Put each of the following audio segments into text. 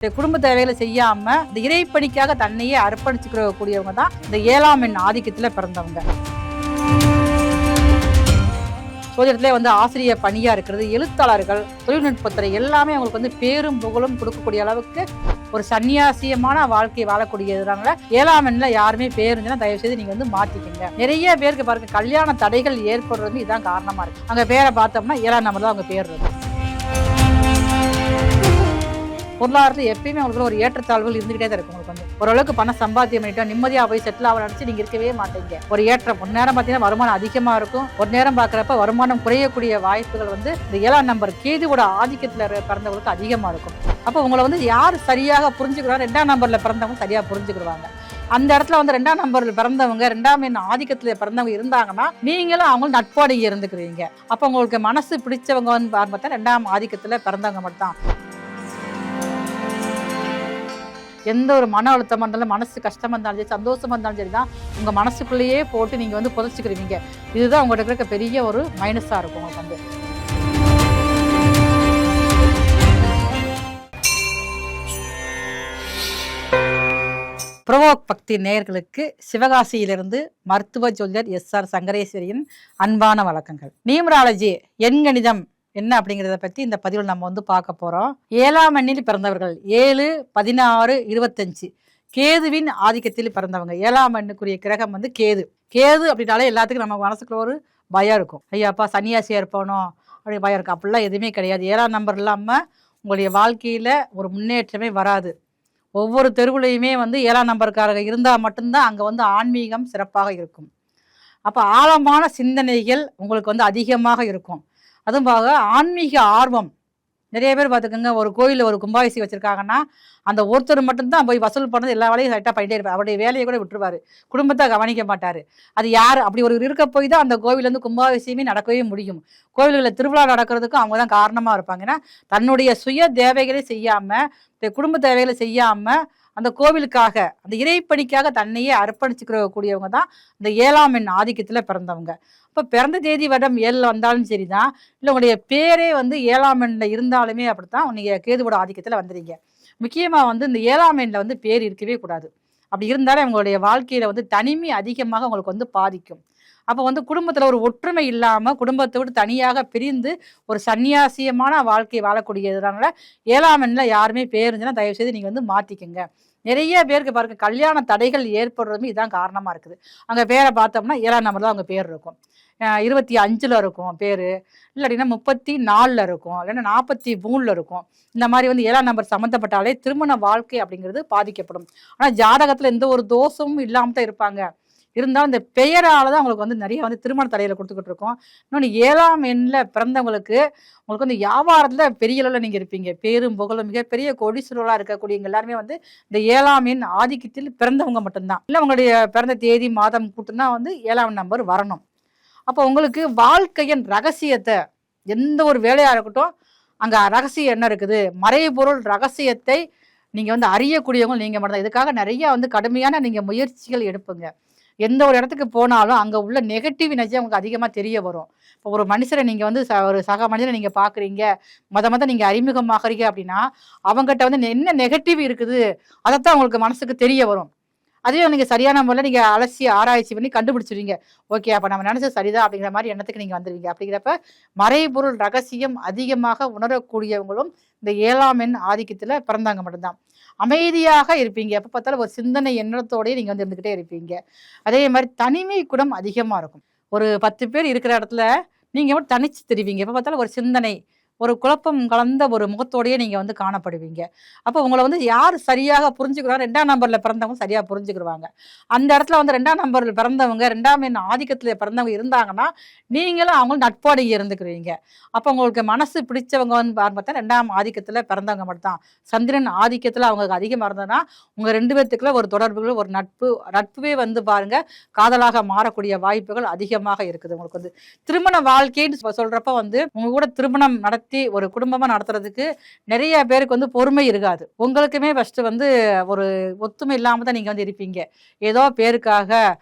இந்த குடும்ப தேவைகளை செய்யாம இந்த இறைப்பணிக்காக தன்னையே அர்ப்பணிச்சுக்கிறக்கூடியவங்க தான் இந்த 7ஆம் எண் ஆதிக்கத்துல பிறந்தவங்க. சோதிடத்திலே ஆசிரியர் பணியா இருக்கிறது, எழுத்தாளர்கள், தொழில்நுட்பத்துறை எல்லாமே அவங்களுக்கு பேரும் புகழும் கொடுக்கக்கூடிய அளவுக்கு ஒரு சன்னியாசியமான வாழ்க்கை வாழக்கூடியதுனால 7ஆம் எண்ணில் யாருமே பேருந்துன்னா தயவு செய்து நீங்க மாத்திக்கங்க. நிறைய பேருக்கு பாருங்க கல்யாண தடைகள் ஏற்படுறது இதான் காரணமா இருக்கு. அங்க பேரை பார்த்தோம்னா 7ஆம் நம்பர் தான் அவங்க பேர் இருக்கு. பொருளாதாரத்தில் எப்பயுமே உங்களுக்கு ஒரு ஏற்றத்தாழ்வுகள் இருந்துகிட்டே தான் இருக்கும். உங்களுக்கு ஓரளவுக்கு பணம் சம்பாத்தியம் பண்ணிட்டோம், நிம்மதியாக போய் செட்டில் ஆக நினைச்சு நீங்க இருக்கவே மாட்டீங்க. ஒரு ஏற்றம் ஒரு நேரம் பார்த்தீங்கன்னா வருமானம் அதிகமா இருக்கும், ஒரு நேரம் பார்க்குறப்ப வருமானம் குறையக்கூடிய வாய்ப்புகள் இந்த 7ஆம் நம்பர் கேதுவோட ஆதிக்கத்தில் பிறந்தவங்களுக்கு அதிகமா இருக்கும். அப்போ உங்களை யார் சரியாக புரிஞ்சுக்கிறாங்க, 2ஆம் நம்பர்ல பிறந்தவங்க சரியா புரிஞ்சுக்கிடுவாங்க. அந்த இடத்துல 2ஆம் நம்பர்ல பிறந்தவங்க 2ஆம் எண் ஆதிக்கத்துல பிறந்தவங்க இருந்தாங்கன்னா நீங்களும் அவங்களும் நட்போடு இருந்துக்கிறீங்க. அப்போ உங்களுக்கு மனசு பிடிச்சவங்க பார்த்தா 2ஆம் ஆதிக்கத்துல பிறந்தவங்க மட்டும். எந்த ஒரு மன அழுத்தமாக இருந்தாலும், மனசு கஷ்டமாக இருந்தாலும் சரி, சந்தோஷமாக இருந்தாலும் சரி தான் உங்கள் மனசுக்குள்ளேயே போட்டு நீங்கள் புதைச்சிக்கிறீங்க. இதுதான் உங்கள்கிட்ட இருக்க பெரிய ஒரு மைனஸாக இருக்கும். உங்களுக்கு புரோவோக் பக்தி நேயர்களுக்கு சிவகாசியிலிருந்து மருத்துவ ஜோதிடர் SR சங்கரேஸ்வரியின் அன்பான வணக்கங்கள். நியூமராலஜி எண்கணிதம் என்ன அப்படிங்கிறத பற்றி இந்த பதிவில் நம்ம பார்க்க போகிறோம். 7ஆம் எண்ணில் பிறந்தவர்கள் 7, 16, 25 கேதுவின் ஆதிக்கத்தில் பிறந்தவங்க. 7ஆம் எண்ணுக்குரிய கிரகம் கேது. கேது அப்படின்னாலே எல்லாத்துக்கும் நம்ம மனசுக்குள்ள ஒரு பயம் இருக்கும். ஐயாப்பா சன்னியாசியாக இருப்போனோ அப்படி பயம் இருக்கும். அப்படிலாம் எதுவுமே கிடையாது. 7ஆம் நம்பர் இல்லாமல் உங்களுடைய வாழ்க்கையில் ஒரு முன்னேற்றமே வராது. ஒவ்வொரு தெருவுலையுமே 7ஆம் நம்பருக்காரங்க இருந்தால் மட்டும்தான் அங்கே ஆன்மீகம் சிறப்பாக இருக்கும். அப்போ ஆழமான சிந்தனைகள் உங்களுக்கு அதிகமாக இருக்கும். அதுவும் ஆன்மீக ஆர்வம் நிறைய பேர் பார்த்துக்கோங்க. ஒரு கோயிலில் ஒரு கும்பாபிஷேகம் வச்சுருக்காங்கன்னா அந்த ஒருத்தர் மட்டும்தான் போய் வசூல் பண்ணது, எல்லா வேலையும் கரெக்டாக பண்ணிட்டே இருப்பார். அவருடைய வேலையை கூட விட்டுருவார், குடும்பத்தை கவனிக்க மாட்டார். அது யார் அப்படி ஒரு இருக்க போய் தான் அந்த கோவிலேருந்து கும்பாபிஷேகமே நடக்கவே முடியும். கோவில்களில் திருவிழா நடக்கிறதுக்கும் அவங்க தான் காரணமாக இருப்பாங்க. ஏன்னா தன்னுடைய சுய தேவைகளை செய்யாமல், குடும்ப தேவைகளை செய்யாமல் அந்த கோவிலுக்காக அந்த இறைப்பணிக்காக தன்னையே அர்ப்பணிச்சுக்கிறக்கூடியவங்க தான் இந்த 7ஆம் எண் ஆதிக்கத்தில் பிறந்தவங்க. இப்போ பிறந்த தேதி வருடம் 7 வந்தாலும் சரிதான், இல்லை உங்களுடைய பேரே 7ஆம் எண்ணில் இருந்தாலுமே அப்படித்தான் நீங்கள் கேதுவோட ஆதிக்கத்தில் வந்துடுறீங்க. முக்கியமாக இந்த 7ஆம் எண்ணில் பேர் இருக்கவே கூடாது. அப்படி இருந்தாலே உங்களுடைய வாழ்க்கையில் தனிமை அதிகமாக உங்களுக்கு பாதிக்கும். அப்போ குடும்பத்தில் ஒரு ஒற்றுமை இல்லாமல் குடும்பத்தை விட்டு தனியாக பிரிந்து ஒரு சன்னியாசியமான வாழ்க்கை வாழக்கூடியதுனால 7ஆம் எண்ணில் யாருமே பேர் இருந்துச்சுன்னா தயவு செய்து நீங்கள் மாற்றிக்கங்க. நிறைய பேருக்கு பாருங்க கல்யாண தடைகள் ஏற்படுறதுமே இதான் காரணமாக இருக்குது. அங்கே பேரை பார்த்தோம்னா 7ஆம் நம்பர் தான் அவங்க பேர் இருக்கும். 25 இருக்கும் பேர், இல்லாட்டினா 34 இருக்கும், இல்லைன்னா 43 இருக்கும். இந்த மாதிரி 7ஆம் நம்பர் சம்மந்தப்பட்டாலே திருமண வாழ்க்கை அப்படிங்கிறது பாதிக்கப்படும். ஆனால் ஜாதகத்தில் எந்த ஒரு தோஷமும் இல்லாமல் தான் இருப்பாங்க. இருந்தாலும் இந்த பெயரால் தான் உங்களுக்கு நிறைய திருமண தடையில் கொடுத்துக்கிட்டு இருக்கோம். இன்னொன்று 7ஆம் எண்ணில் பிறந்தவங்களுக்கு உங்களுக்கு வியாபாரத்தில் பெரிய அளவில் நீங்கள் இருப்பீங்க. பேரும் புகழும் மிகப்பெரிய கோடீஸ்வரர்களாக இருக்கக்கூடியவங்க எல்லாருமே இந்த 7ஆம் எண் ஆதிக்கத்தில் பிறந்தவங்க மட்டும்தான். இல்லை உங்களுடைய பிறந்த தேதி மாதம் கூட்டுனா 7ஆம் நம்பர் வரணும். அப்போ உங்களுக்கு வாழ்க்கையின் ரகசியத்தை, எந்த ஒரு வேலையாக இருக்கட்டும் அங்கே ரகசியம் என்ன இருக்குது, மறைபொருள் ரகசியத்தை நீங்கள் அறியக்கூடியவங்க நீங்கள் மட்டும்தான். இதுக்காக நிறைய கடுமையான நீங்கள் முயற்சிகள் எடுப்புங்க. எந்த ஒரு இடத்துக்கு போனாலும் அங்கே உள்ள நெகட்டிவ் எனர்ஜி உங்களுக்கு அதிகமாக தெரிய வரும். இப்போ ஒரு மனுஷரை நீங்கள் ஒரு சக மனிதரை நீங்கள் பார்க்குறீங்க, மொத நீங்கள் அறிமுகமாகறீங்க அப்படின்னா அவங்ககிட்ட என்ன நெகட்டிவ் இருக்குது அதைத்தான் உங்களுக்கு மனசுக்கு தெரிய வரும். அதே நீங்கள் சரியான முறையில் நீங்கள் அலசி ஆராய்ச்சி பண்ணி கண்டுபிடிச்சிருவீங்க. ஓகே, அப்போ நம்ம நினச்சது சரிதான் அப்படிங்கிற மாதிரி எண்ணத்துக்கு நீங்கள் வந்துடுவீங்க. அப்படிங்கிறப்ப மறைபொருள் ரகசியம் அதிகமாக உணரக்கூடியவங்களும் இந்த 7ஆம் எண் ஆதிக்கத்தில் பிறந்தாங்க மட்டும்தான். அமைதியாக இருப்பீங்க. எப்போ பார்த்தாலும் ஒரு சிந்தனை எண்ணத்தோடய நீங்கள் இருந்துக்கிட்டே இருப்பீங்க. அதே மாதிரி தனிமை குணம் அதிகமாக இருக்கும். ஒரு 10 பேர் இருக்கிற இடத்துல நீங்கள் தனிச்சு தெரிவிங்க. எப்போ பார்த்தாலும் ஒரு சிந்தனை, ஒரு குழப்பம் கலந்த ஒரு முகத்தோடையே நீங்கள் காணப்படுவீங்க. அப்போ உங்களை யார் சரியாக புரிஞ்சுக்கிறாங்க, 2ஆம் நம்பரில் பிறந்தவங்க சரியாக புரிஞ்சுக்கிடுவாங்க. அந்த இடத்துல 2ஆம் நம்பரில் பிறந்தவங்க 2ஆம் எண் ஆதிக்கத்தில் பிறந்தவங்க இருந்தாங்கன்னா நீங்களும் அவங்களும் நட்போடு இருந்துக்கிறீங்க. அப்போ உங்களுக்கு மனசு பிடிச்சவங்க பார்த்தா 2ஆம் ஆதிக்கத்தில் பிறந்தவங்க மட்டும்தான். சந்திரன் ஆதிக்கத்தில் அவங்களுக்கு அதிகமாக இருந்ததுன்னா உங்கள் 2 பேர்த்துக்குள்ள ஒரு தொடர்புகள், ஒரு நட்புவே பாருங்க காதலாக மாறக்கூடிய வாய்ப்புகள் அதிகமாக இருக்குது. உங்களுக்கு திருமண வாழ்க்கைன்னு சொல்றப்ப உங்க கூட திருமணம் நடத்தி ஒரு குடும்பமா நடத்துறதுக்கு நிறைய பேருக்கு வந்து பொறுமை இருக்காது. உங்களுக்குமே ஃபர்ஸ்ட் வந்து ஒரு ஒத்துமை இல்லாம தான் நீங்க வந்து இருப்பீங்க. ஏதோ பேருக்காக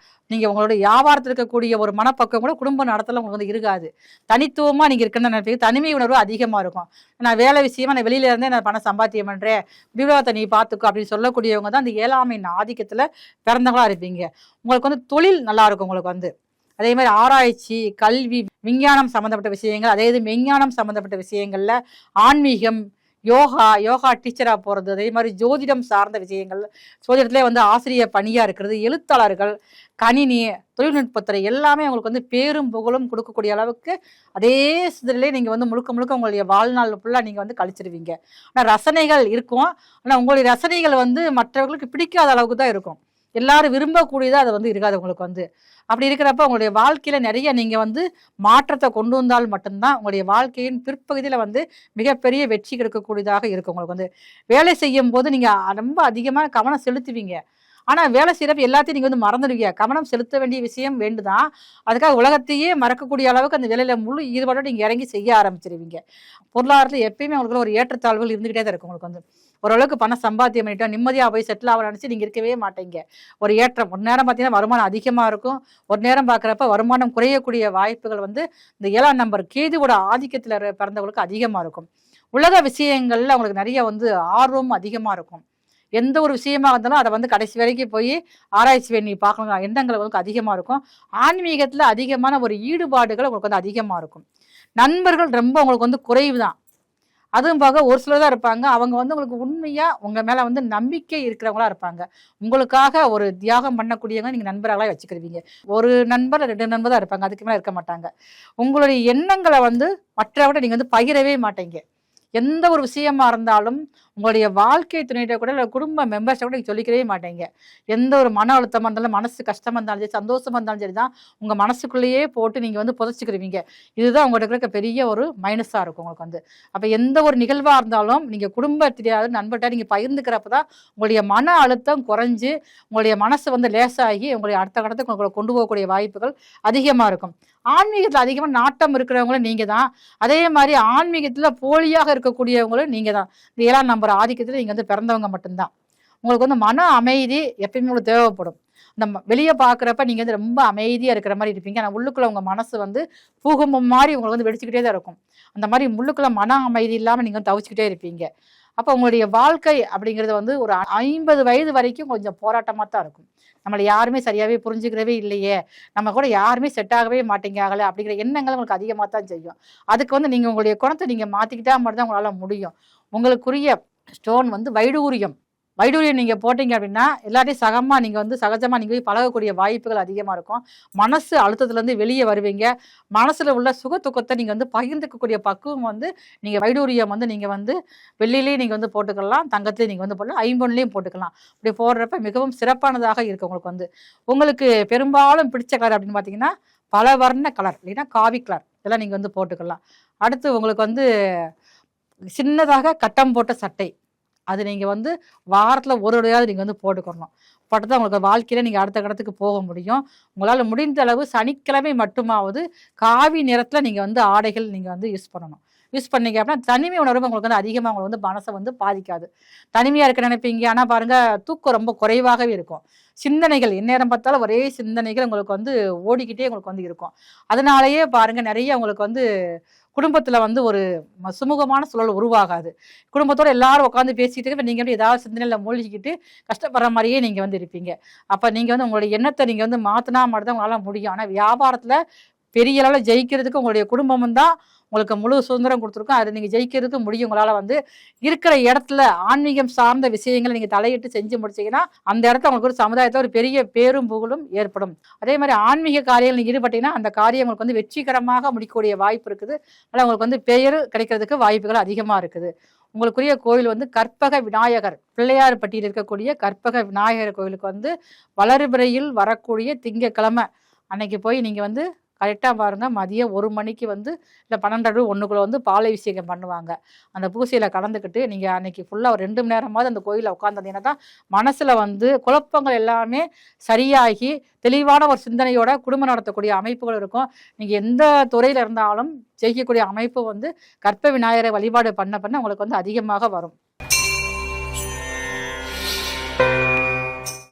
நீங்க உங்களோட வியாபாரத்துல இருக்கக்கூடிய ஒரு மனப்பக்குவம் கூட குடும்ப நடத்தல உங்களுக்கு வந்து இருக்காது. தனித்துவமா நீங்க இருக்குன்னு நினைப்பீங்க. தனிமை உணர்வு அதிகமா இருக்கும். நான் வேலை விஷயமா நான் வெளியில இருந்தே நான் பணம் சம்பாத்தியம் பண்றேன். விவாதத்தை நீ பார்த்துக்கோ அப்படின்னு சொல்லக்கூடியவங்க தான் அந்த 7ஆம் எண் ஆதிக்கத்துல பிறந்தவங்களா இருப்பீங்க. உங்களுக்கு வந்து தொழில் நல்லா இருக்கும் உங்களுக்கு வந்து. அதே மாதிரி ஆராய்ச்சி, கல்வி, விஞ்ஞானம் சம்மந்தப்பட்ட விஷயங்கள், அதே இது மெஞ்ஞானம் சம்மந்தப்பட்ட விஷயங்கள்ல ஆன்மீகம், யோகா டீச்சரா போறது, அதே மாதிரி ஜோதிடம் சார்ந்த விஷயங்கள், ஜோதிடத்திலே வந்து ஆசிரியர் பணியா இருக்கிறது, எழுத்தாளர்கள், கணினி, தொழில்நுட்பத்துறை எல்லாமே உங்களுக்கு வந்து பேரும் புகழும் கொடுக்கக்கூடிய அளவுக்கு அதே சிதறிலே நீங்க வந்து முழுக்க முழுக்க உங்களுடைய வாழ்நாள் ஃபுல்லா நீங்க வந்து கழிச்சிருவீங்க. ஆனா ரசனைகள் இருக்கும். ஆனா உங்களுடைய ரசனைகள் வந்து மற்றவர்களுக்கு பிடிக்காத அளவுக்கு தான் இருக்கும். எல்லாரும் விரும்பக்கூடியதா அது வந்து இருக்காது உங்களுக்கு வந்து. அப்படி இருக்கிறப்ப உங்களுடைய வாழ்க்கையில நிறைய நீங்க வந்து மாற்றத்தை கொண்டு வந்தால் மட்டும்தான் உங்களுடைய வாழ்க்கையின் பிற்பகுதியில வந்து மிகப்பெரிய வெற்றி கிடைக்கக்கூடியதாக இருக்கும். உங்களுக்கு வந்து வேலை செய்யும் போது நீங்க ரொம்ப அதிகமான கவனம் செலுத்துவீங்க. ஆனா வேலை செய்யறப்ப எல்லாத்தையும் நீங்க வந்து மறந்துடுவீங்க. கவனம் செலுத்த வேண்டிய விஷயம் வேண்டுதான். அதுக்காக உலகத்தையே மறக்கக்கூடிய அளவுக்கு அந்த வேலையில முழு ஈடுபாடோட நீங்க இறங்கி செய்ய ஆரம்பிச்சிருவீங்க. பொருளாதாரத்துல எப்பயுமே உங்களுக்கு ஒரு ஏற்றத்தாழ்வுகள் இருந்துகிட்டே தான் இருக்கும். உங்களுக்கு வந்து ஓரளவுக்கு பணம் சம்பாத்தியம் பண்ணிட்டோம், நிம்மதியா போய் செட்டில் ஆக நினைச்சு நீங்க இருக்கவே மாட்டீங்க. ஒரு ஏற்றம் ஒரு நேரம் பார்த்தீங்கன்னா வருமானம் அதிகமா இருக்கும். ஒரு நேரம் பார்க்குறப்ப வருமானம் குறையக்கூடிய வாய்ப்புகள் வந்து இந்த 7ஆம் நம்பர் கேதுவோட ஆதிக்கத்துல பிறந்தவங்களுக்கு அதிகமா இருக்கும். உலக விஷயங்கள்ல அவங்களுக்கு நிறைய வந்து ஆர்வம் அதிகமா இருக்கும். எந்த ஒரு விஷயமா இருந்தாலும் அதை வந்து கடைசி வரைக்கும் போய் ஆராய்ச்சி பண்ணி பார்க்கணும் எண்ணங்கள் உங்களுக்கு அதிகமா இருக்கும். ஆன்மீகத்துல அதிகமான ஒரு ஈடுபாடுகள் உங்களுக்கு வந்து அதிகமா இருக்கும். நண்பர்கள் ரொம்ப உங்களுக்கு வந்து குறைவு தான். அதுவும் போக ஒரு சிலர் தான் இருப்பாங்க. அவங்க வந்து உங்களுக்கு உண்மையா உங்க மேல வந்து நம்பிக்கை இருக்கிறவங்களா இருப்பாங்க. உங்களுக்காக ஒரு தியாகம் பண்ணக்கூடியவங்க நீங்க நண்பர்களா வச்சுக்கிருவீங்க. ஒரு நண்பர் 2 நண்பர் தான் இருப்பாங்க. அதுக்கு மேல இருக்க மாட்டாங்க. உங்களுடைய எண்ணங்கள வந்து மற்றவர்கிட்ட நீங்க வந்து பகிரவே மாட்டீங்க. எந்த ஒரு விஷயமா இருந்தாலும் உங்களுடைய வாழ்க்கை துணையிட்ட கூட இல்ல குடும்ப மெம்பர்ஸ் கூட நீங்க சொல்லிக்கவே மாட்டீங்க. எந்த ஒரு மன அழுத்தமா இருந்தாலும், மனசு கஷ்டமா இருந்தாலும் சரி, சந்தோஷமா இருந்தாலும் சரிதான், உங்க மனசுக்குள்ளேயே போட்டு நீங்க வந்து புதைச்சுக்கிருவீங்க. இதுதான் உங்கள்ட்ட இருக்க பெரிய ஒரு மைனஸா இருக்கும் உங்களுக்கு வந்து. அப்ப எந்த ஒரு நிகழ்வா இருந்தாலும் நீங்க குடும்பத்திலேயாவது நண்பர்ட்ட நீங்க பகிர்ந்துக்கிறப்ப தான் உங்களுடைய மன அழுத்தம் குறைஞ்சு, உங்களுடைய மனசு வந்து லேசாகி உங்களுடைய அடுத்த கட்டத்துக்கு உங்களை கொண்டு போகக்கூடிய வாய்ப்புகள் அதிகமா இருக்கும். ஆன்மீகத்துல அதிகமா நாட்டம் இருக்கிறவங்களும் நீங்க தான். அதே மாதிரி ஆன்மீகத்துல போலியாக இருக்கக்கூடியவங்களும் நீங்க தான். இந்த 7ஆம் நம்பர் ஆதிக்கத்துல நீங்க வந்து பிறந்தவங்க மட்டும்தான். உங்களுக்கு வந்து மன அமைதி எப்பயுமே உங்களுக்கு தேவைப்படும். இந்த வெளிய பார்க்குறப்ப நீங்க வந்து ரொம்ப அமைதியா இருக்கிற மாரி இருப்பீங்க. ஆனா உள்ளுக்குள்ள உங்க மனசு வந்து பூகம்பம் மாரி உங்களுக்கு வந்து வெடிச்சுக்கிட்டே தான் இருக்கும். அந்த மாரி உள்ளுக்குள்ள மன அமைதி இல்லாம நீங்க வந்து தவிச்சுக்கிட்டே இருப்பீங்க. அப்ப உங்களுடைய வாழ்க்கை அப்படிங்கிறது வந்து ஒரு 50 வயது வரைக்கும் கொஞ்சம் போராட்டமா தான் இருக்கும். நம்மள யாருமே சரியாவே புரிஞ்சுக்கிறவே இல்லையே! நம்ம கூட யாருமே செட் ஆகவே மாட்டேங்கிறாங்களே! அப்படிங்கிற எண்ணங்கள் உங்களுக்கு அதிகமா தான் செய்யும். அதுக்கு வந்து நீங்க உங்களுடைய குணத்த நீங்க மாத்திக்கிட்டா மட்டும் தான் உங்களால முடியும். உங்களுக்குரிய ஸ்டோன் வந்து வைடூரியம். வைடூரியம் நீங்க போட்டீங்க அப்படின்னா, எல்லார்ட்டயும் நீங்க வந்து சகஜமா நீங்க போய் பழகக்கூடிய வாய்ப்புகள் அதிகமா இருக்கும். மனசு அழுத்தத்துலருந்து வெளிய வருவீங்க. மனசுல உள்ள சுக துக்கத்த நீங்க வந்து பகிர்ந்துக்கக்கூடிய பக்குவம் வந்து நீங்க வைடூரியம் வந்து நீங்க வந்து வெள்ளியிலயும் நீங்க வந்து போட்டுக்கலாம், தங்கத்திலயும் நீங்க வந்து போடலாம், ஐம்பொன்லயும் போட்டுக்கலாம். இப்படி போடுறப்ப மிகவும் சிறப்பானதாக இருக்கு உங்களுக்கு வந்து. உங்களுக்கு பெரும்பாலும் பிடிச்ச கலர் அப்படின்னு பார்த்தீங்கன்னா, பல வர்ண கலர் இல்லைன்னா காவி கலர் இதெல்லாம் நீங்க வந்து போட்டுக்கலாம். அடுத்து உங்களுக்கு வந்து சின்னதாக கட்டம் போட்ட சட்டை. அது நீங்க வந்து வாரத்துல ஒரு தடவையாவது நீங்க வந்து போட்டுக்கணும். போட்டா தான் உங்களுக்கு வாழ்க்கையில நீங்க அடுத்த கட்டத்துக்கு போக முடியும். உங்களால முடிந்த அளவு சனிக்கிழமை மட்டுமாவது காவி நிறத்துல நீங்க வந்து ஆடைகள் நீங்க வந்து யூஸ் பண்ணணும். யூஸ் பண்ணீங்க அப்படின்னா தனிமை உணர்வு உங்களுக்கு வந்து அதிகமா உங்களுக்கு வந்து மனச வந்து பாதிக்காது. தனிமையா இருக்க நினைப்பீங்க. ஆனா பாருங்க தூக்கம் ரொம்ப குறைவாகவே இருக்கும். சிந்தனைகள் எந்நேரம் பார்த்தாலும் ஒரே சிந்தனைகள் உங்களுக்கு வந்து ஓடிக்கிட்டே உங்களுக்கு வந்து இருக்கும். அதனாலேயே பாருங்க நிறைய உங்களுக்கு வந்து குடும்பத்துல வந்து ஒரு சுமூகமான சூழல் உருவாகாது. குடும்பத்தோட எல்லாரும் உட்காந்து பேசிட்டு நீங்க வந்து ஏதாவது சிந்தனையில மூழ்கிக்கிட்டு கஷ்டப்படுற மாதிரியே நீங்க வந்து இருப்பீங்க. அப்ப நீங்க வந்து உங்களுடைய எண்ணத்தை நீங்க வந்து மாத்தினா மட்டும் தான் உங்களால முடியும். ஆனா வியாபாரத்துல பெரிய அளவுல ஜெயிக்கிறதுக்கு உங்களுடைய குடும்பமும் தான் உங்களுக்கு முழு சுதந்திரம் கொடுத்துருக்கும். அது நீங்க ஜெயிக்கிறதுக்கு முடியும். உங்களால வந்து இருக்கிற இடத்துல ஆன்மீகம் சார்ந்த விஷயங்களை நீங்க தலையிட்டு செஞ்சு முடிச்சீங்கன்னா அந்த இடத்துல உங்களுக்கு ஒரு சமுதாயத்துல ஒரு பெரிய பேரும் புகழும் ஏற்படும். அதே மாதிரி ஆன்மீக காரியங்கள் நீங்க ஈடுபட்டீங்கன்னா அந்த காரியம் உங்களுக்கு வந்து வெற்றிகரமாக முடிக்கக்கூடிய வாய்ப்பு இருக்குது. அதனால உங்களுக்கு வந்து பெயர் கிடைக்கிறதுக்கு வாய்ப்புகள் அதிகமா இருக்குது. உங்களுக்குரிய கோயில் வந்து கற்பக விநாயகர் பிள்ளையார்பட்டியில் இருக்கக்கூடிய கற்பக விநாயகர் கோயிலுக்கு வந்து வளர்பிறையில் வரக்கூடிய திங்கட்கிழமை அன்னைக்கு போய் நீங்க வந்து கரெக்டாக பாருங்கள் மதியம் 1 மணிக்கு வந்து இல்லை 12 1க்குள்ள வந்து பாலாபிஷேகம் பண்ணுவாங்க. அந்த பூசையில் கலந்துக்கிட்டு நீங்கள் அன்னைக்கு ஃபுல்லாக ஒரு 2 மணி நேரமாவது அந்த கோயிலில் உட்காந்துருந்தீங்கன்னா தான் மனசில் வந்து குழப்பங்கள் எல்லாமே சரியாகி தெளிவான ஒரு சிந்தனையோட குடும்பம் நடத்தக்கூடிய அமைப்புகள் இருக்கும். நீங்கள் எந்த துறையில் இருந்தாலும் ஜெயிக்கக்கூடிய அமைப்பு வந்து கற்ப விநாயகரை வழிபாடு பண்ண உங்களுக்கு வந்து அதிகமாக வரும்.